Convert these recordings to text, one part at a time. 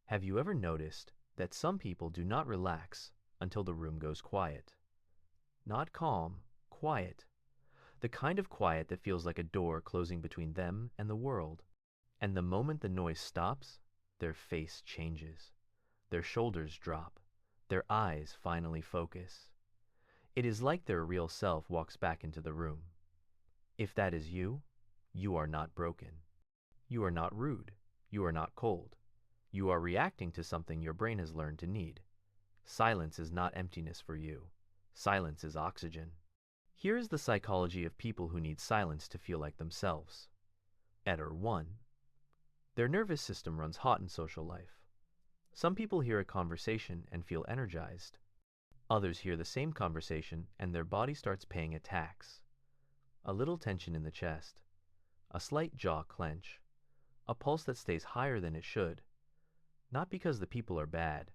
Have you ever noticed that some people do not relax until the room goes quiet? Not calm, quiet. The kind of quiet that feels like a door closing between them and the world. And the moment the noise stops, their face changes. Their shoulders drop. Their eyes finally focus. It is like their real self walks back into the room. If that is you, you are not broken. You are not rude. You are not cold. You are reacting to something your brain has learned to need. Silence is not emptiness for you. Silence is oxygen. Here is the psychology of people who need silence to feel like themselves. Error 1. Their nervous system runs hot in social life. Some people hear a conversation and feel energized. Others hear the same conversation and their body starts paying a tax. A little tension in the chest, a slight jaw clench, a pulse that stays higher than it should, not because the people are bad,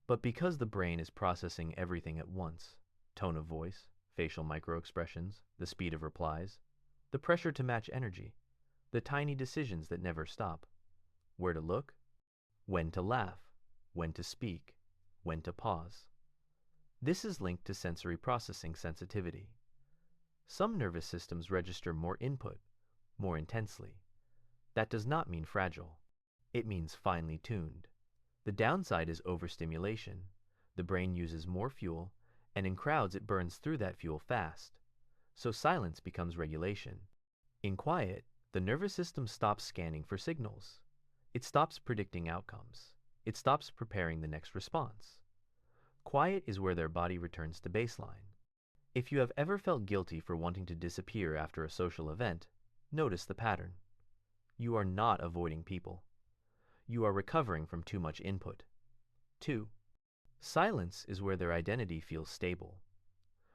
but because the brain is processing everything at once. Tone of voice, facial microexpressions, the speed of replies, the pressure to match energy, the tiny decisions that never stop. Where to look, when to laugh, when to speak, when to pause. This is linked to sensory processing sensitivity. Some nervous systems register more input, more intensely. That does not mean fragile. It means finely tuned. The downside is overstimulation. The brain uses more fuel, and in crowds it burns through that fuel fast. So silence becomes regulation. In quiet, the nervous system stops scanning for signals. It stops predicting outcomes. It stops preparing the next response. Quiet is where their body returns to baseline. If you have ever felt guilty for wanting to disappear after a social event, notice the pattern. You are not avoiding people. You are recovering from too much input. 2. Silence is where their identity feels stable.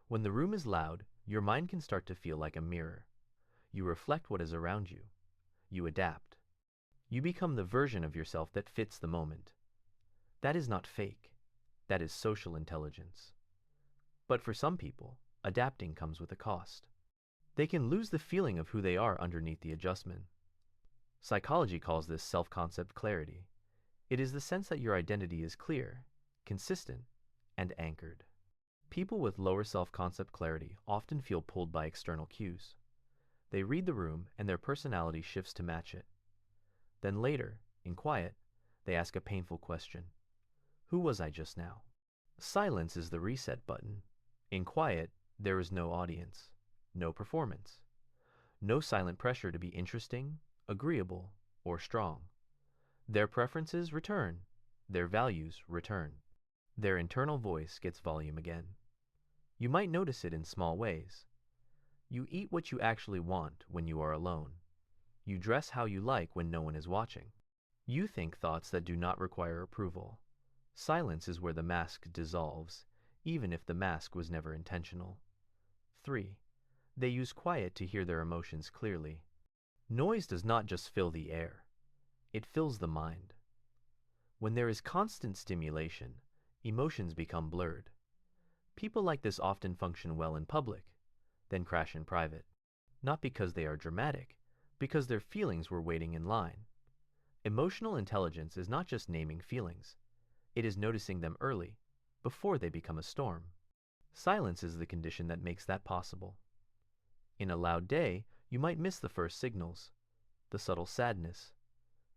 When the room is loud, your mind can start to feel like a mirror. You reflect what is around you. You adapt. You become the version of yourself that fits the moment. That is not fake. That is social intelligence. But for some people, adapting comes with a cost. They can lose the feeling of who they are underneath the adjustment. Psychology calls this self-concept clarity. It is the sense that your identity is clear, consistent, and anchored. People with lower self-concept clarity often feel pulled by external cues. They read the room and their personality shifts to match it. Then later, in quiet, they ask a painful question. Who was I just now? Silence is the reset button. In quiet, there is no audience, no performance, no silent pressure to be interesting, agreeable, or strong. Their preferences return. Their values return. Their internal voice gets volume again. You might notice it in small ways. You eat what you actually want when you are alone. You dress how you like when no one is watching. You think thoughts that do not require approval. Silence is where the mask dissolves, even if the mask was never intentional. 3. They use quiet to hear their emotions clearly. Noise does not just fill the air. It fills the mind. When there is constant stimulation, emotions become blurred. People like this often function well in public, then crash in private. Not because they are dramatic, because their feelings were waiting in line. Emotional intelligence is not just naming feelings. It is noticing them early, before they become a storm. Silence is the condition that makes that possible. In a loud day, you might miss the first signals, the subtle sadness,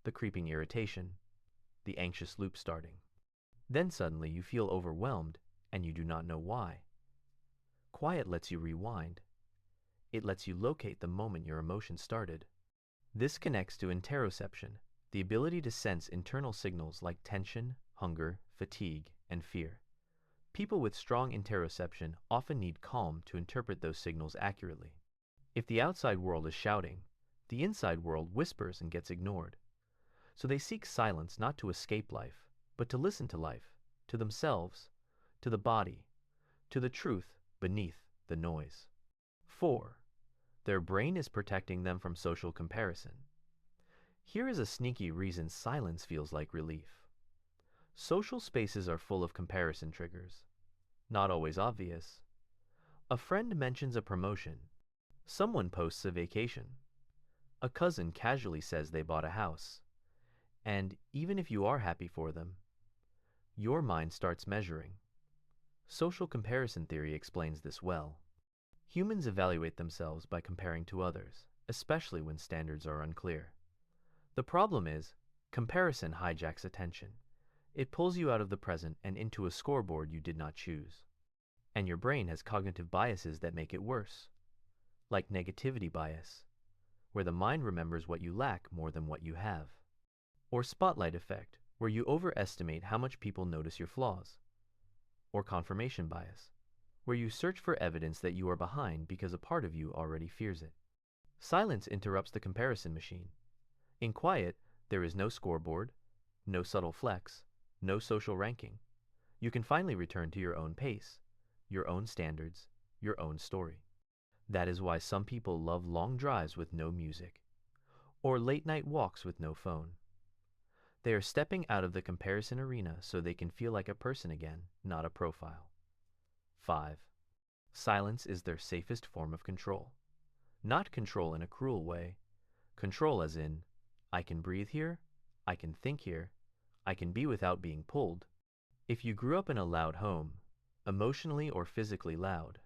the creeping irritation, the anxious loop starting. Then suddenly you feel overwhelmed and you do not know why. Quiet lets you rewind. It lets you locate the moment your emotion started. This connects to interoception, the ability to sense internal signals like tension, hunger, fatigue, and fear. People with strong interoception often need calm to interpret those signals accurately. If the outside world is shouting, the inside world whispers and gets ignored. So they seek silence not to escape life, but to listen to life, to themselves, to the body, to the truth beneath the noise. 4. Their brain is protecting them from social comparison. Here is a sneaky reason silence feels like relief. Social spaces are full of comparison triggers. Not always obvious. A friend mentions a promotion. Someone posts a vacation. A cousin casually says they bought a house. And even if you are happy for them, your mind starts measuring. Social comparison theory explains this well. Humans evaluate themselves by comparing to others, especially when standards are unclear. The problem is, comparison hijacks attention. It pulls you out of the present and into a scoreboard you did not choose. And your brain has cognitive biases that make it worse, like negativity bias, where the mind remembers what you lack more than what you have. Or spotlight effect, where you overestimate how much people notice your flaws. Or confirmation bias, where you search for evidence that you are behind because a part of you already fears it. Silence interrupts the comparison machine. In quiet, there is no scoreboard, no subtle flex, no social ranking. You can finally return to your own pace, your own standards, your own story. That is why some people love long drives with no music, or late-night walks with no phone. They are stepping out of the comparison arena so they can feel like a person again, not a profile. 5. Silence is their safest form of control. Not control in a cruel way. Control as in, I can breathe here, I can think here, I can be without being pulled. If you grew up in a loud home, emotionally or physically loud,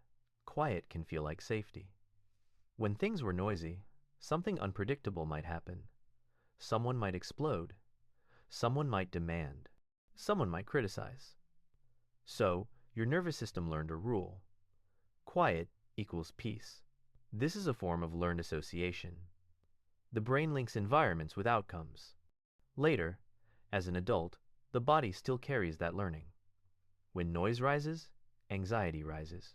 quiet can feel like safety. When things were noisy, something unpredictable might happen. Someone might explode. Someone might demand. Someone might criticize. So, your nervous system learned a rule. Quiet equals peace. This is a form of learned association. The brain links environments with outcomes. Later, as an adult, the body still carries that learning. When noise rises, anxiety rises.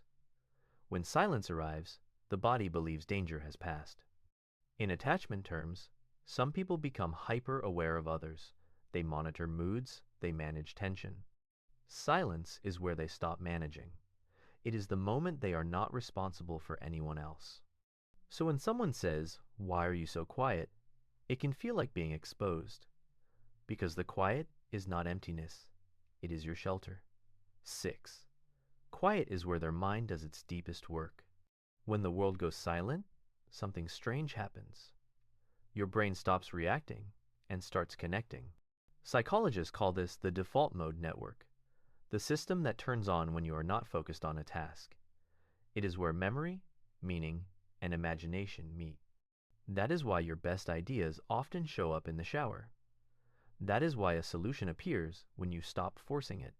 When silence arrives, the body believes danger has passed. In attachment terms, some people become hyper-aware of others. They monitor moods, they manage tension. Silence is where they stop managing. It is the moment they are not responsible for anyone else. So when someone says, "Why are you so quiet?" it can feel like being exposed. Because the quiet is not emptiness. It is your shelter. 6. Quiet is where their mind does its deepest work. When the world goes silent, something strange happens. Your brain stops reacting and starts connecting. Psychologists call this the default mode network, the system that turns on when you are not focused on a task. It is where memory, meaning, and imagination meet. That is why your best ideas often show up in the shower. That is why a solution appears when you stop forcing it.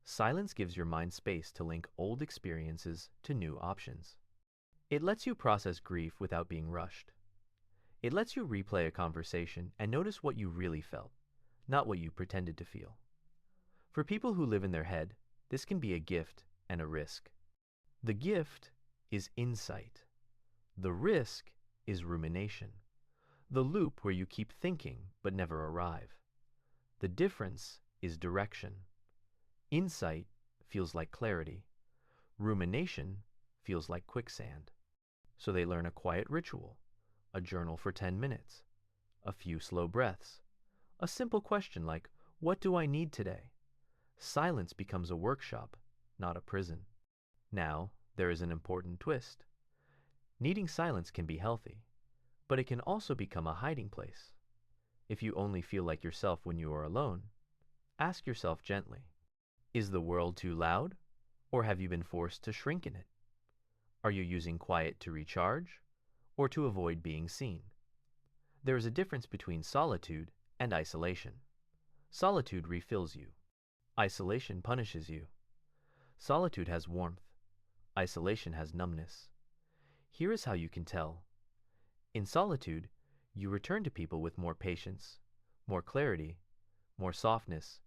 Silence gives your mind space to link old experiences to new options. It lets you process grief without being rushed. It lets you replay a conversation and notice what you really felt, not what you pretended to feel. For people who live in their head, this can be a gift and a risk. The gift is insight. The risk is rumination. The loop where you keep thinking but never arrive. The difference is direction. Insight feels like clarity. Rumination feels like quicksand. So they learn a quiet ritual, a journal for 10 minutes, a few slow breaths, a simple question like, "What do I need today?" Silence becomes a workshop, not a prison. Now, there is an important twist. Needing silence can be healthy, but it can also become a hiding place. If you only feel like yourself when you are alone, ask yourself gently, is the world too loud, or have you been forced to shrink in it? Are you using quiet to recharge, or to avoid being seen? There is a difference between solitude and isolation. Solitude refills you. Isolation punishes you. Solitude has warmth. Isolation has numbness. Here is how you can tell. In solitude, you return to people with more patience, more clarity, more softness.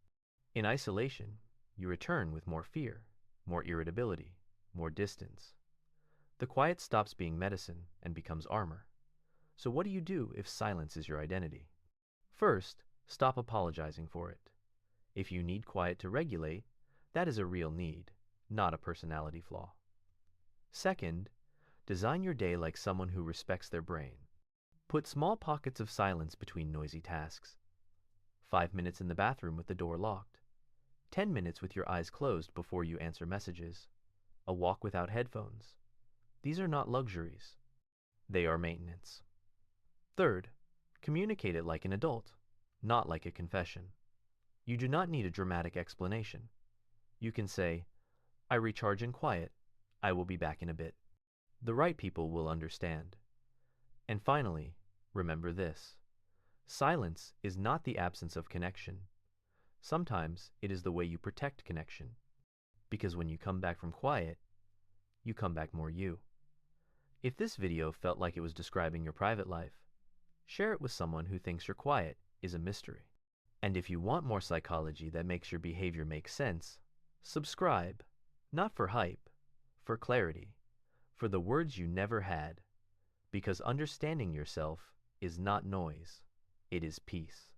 In isolation, you return with more fear, more irritability, more distance. The quiet stops being medicine and becomes armor. So what do you do if silence is your identity? First, stop apologizing for it. If you need quiet to regulate, that is a real need, not a personality flaw. Second, design your day like someone who respects their brain. Put small pockets of silence between noisy tasks. 5 minutes in the bathroom with the door locked. 10 minutes with your eyes closed before you answer messages. A walk without headphones. These are not luxuries. They are maintenance. Third, communicate it like an adult. not like a confession. You do not need a dramatic explanation. You can say, I recharge in quiet. I will be back in a bit. The right people will understand. And finally, remember this. Silence is not the absence of connection. Sometimes it is the way you protect connection. Because when you come back from quiet, you come back more you. If this video felt like it was describing your private life, share it with someone who thinks your quiet is a mystery. And if you want more psychology that makes your behavior make sense, subscribe, not for hype, for clarity, for the words you never had, because understanding yourself is not noise, it is peace.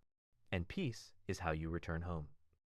And peace is how you return home.